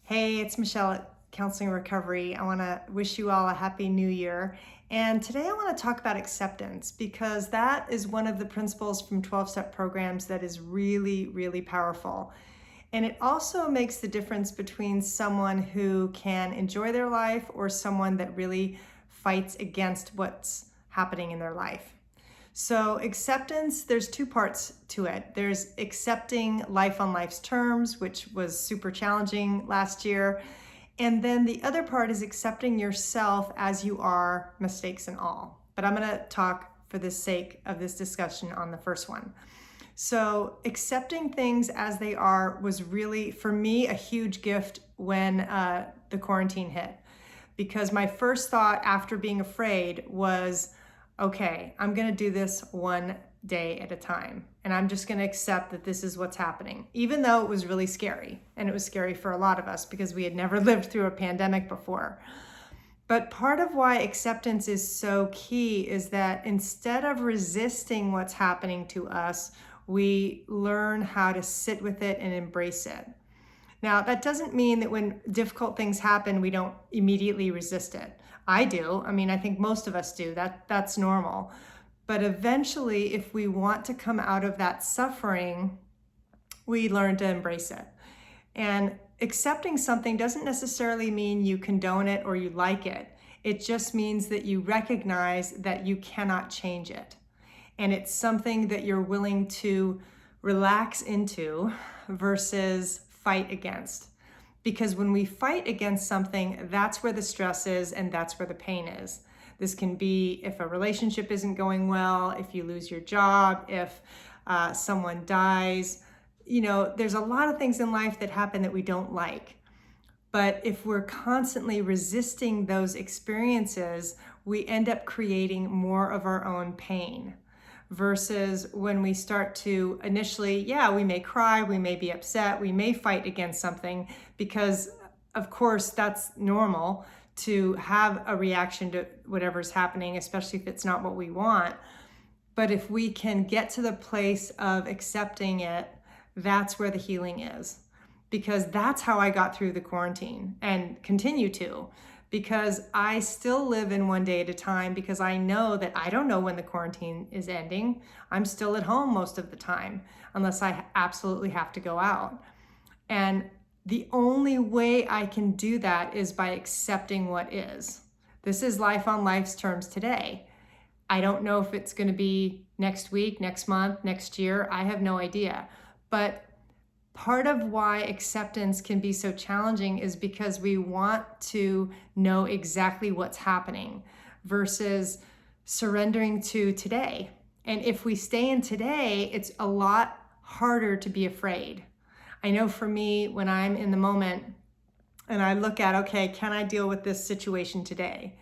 Hey, it's Michelle at Counseling Recovery. I want to wish you all a happy new year. And today I want to talk about acceptance because that is one of the principles from 12-step programs that is really, really powerful. And it also makes the difference between someone who can enjoy their life or someone that really fights against what's happening in their life. So acceptance, there's two parts to it. There's accepting life on life's terms, which was super challenging last year. And then the other part is accepting yourself as you are, mistakes and all. But I'm going to talk for the sake of this discussion on the first one. So accepting things as they are was really, for me, a huge gift when the quarantine hit. Because my first thought after being afraid was, okay, I'm going to do this one day at a time. And I'm just going to accept that this is what's happening, even though it was really scary. And it was scary for a lot of us because we had never lived through a pandemic before. But part of why acceptance is so key is that instead of resisting what's happening to us, we learn how to sit with it and embrace it. Now, that doesn't mean that when difficult things happen, we don't immediately resist it. I do. I think most of us do. That's normal. But eventually, if we want to come out of that suffering, we learn to embrace it. And accepting something doesn't necessarily mean you condone it or you like it. It just means that you recognize that you cannot change it. And it's something that you're willing to relax into versus fight against. Because when we fight against something, that's where the stress is and that's where the pain is. This can be if a relationship isn't going well, if you lose your job, if someone dies. There's a lot of things in life that happen that we don't like. But if we're constantly resisting those experiences, we end up creating more of our own pain. Versus when we start to initially, we may cry, we may be upset, we may fight against something because, of course, that's normal to have a reaction to whatever's happening, especially if it's not what we want. But if we can get to the place of accepting it, that's where the healing is. Because that's how I got through the quarantine and continue to. Because I still live in one day at a time because I know that I don't know when the quarantine is ending. I'm still at home most of the time, unless I absolutely have to go out. And the only way I can do that is by accepting what is. This is life on life's terms today. I don't know if it's going to be next week, next month, next year. I have no idea. But part of why acceptance can be so challenging is because we want to know exactly what's happening versus surrendering to today. And if we stay in today, it's a lot harder to be afraid. I know for me, when I'm in the moment and I look at, okay, can I deal with this situation today?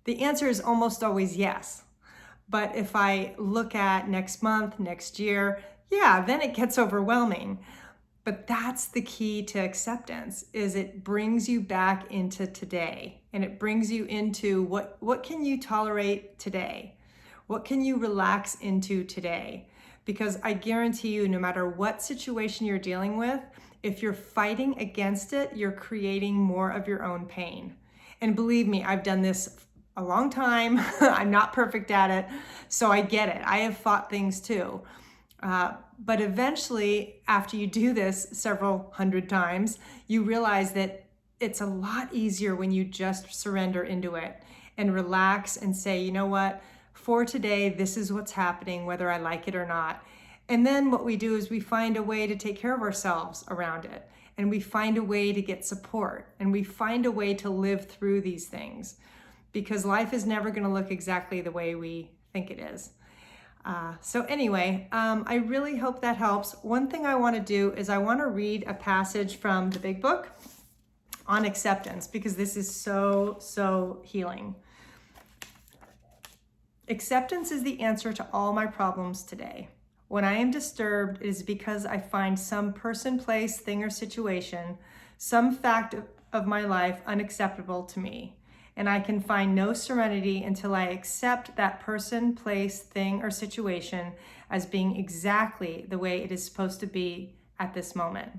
The answer is almost always yes. But if I look at next month, next year, then it gets overwhelming. But that's the key to acceptance, is it brings you back into today, and it brings you into what can you tolerate today? What can you relax into today? Because I guarantee you, no matter what situation you're dealing with, if you're fighting against it, you're creating more of your own pain. And believe me, I've done this a long time. I'm not perfect at it, so I get it. I have fought things too. But eventually, after you do this several hundred times, you realize that it's a lot easier when you just surrender into it and relax and say, you know what, for today, this is what's happening, whether I like it or not. And then what we do is we find a way to take care of ourselves around it. And we find a way to get support. And we find a way to live through these things. Because life is never going to look exactly the way we think it is. So anyway, I really hope that helps. One thing I want to do is I want to read a passage from the big book on acceptance because this is so healing. Acceptance is the answer to all my problems today. When I am disturbed, it is because I find some person, place, thing, or situation, some fact of my life unacceptable to me. And I can find no serenity until I accept that person, place, thing, or situation as being exactly the way it is supposed to be at this moment.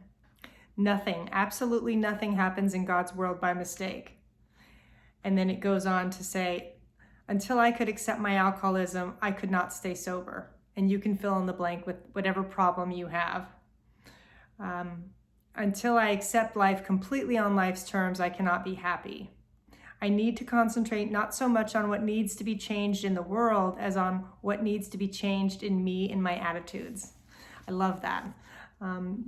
Nothing, absolutely nothing happens in God's world by mistake. And then it goes on to say, until I could accept my alcoholism, I could not stay sober. And you can fill in the blank with whatever problem you have. Until I accept life completely on life's terms, I cannot be happy. I need to concentrate not so much on what needs to be changed in the world as on what needs to be changed in me and my attitudes. I love that.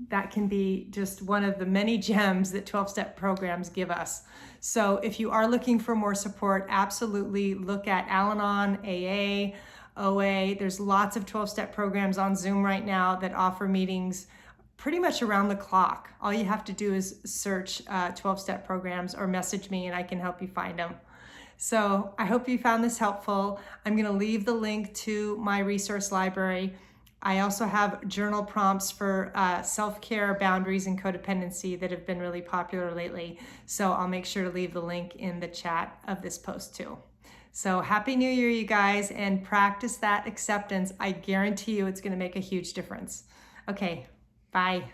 That can be just one of the many gems that 12-step programs give us. So if you are looking for more support, absolutely look at Al-Anon, AA, OA. There's lots of 12-step programs on Zoom right now that offer meetings pretty much around the clock. All you have to do is search 12-step programs or message me and I can help you find them. So I hope you found this helpful. I'm going to leave the link to my resource library. I also have journal prompts for self-care, boundaries, and codependency that have been really popular lately. So I'll make sure to leave the link in the chat of this post too. So Happy New Year, you guys, and practice that acceptance. I guarantee you it's going to make a huge difference. Okay, bye.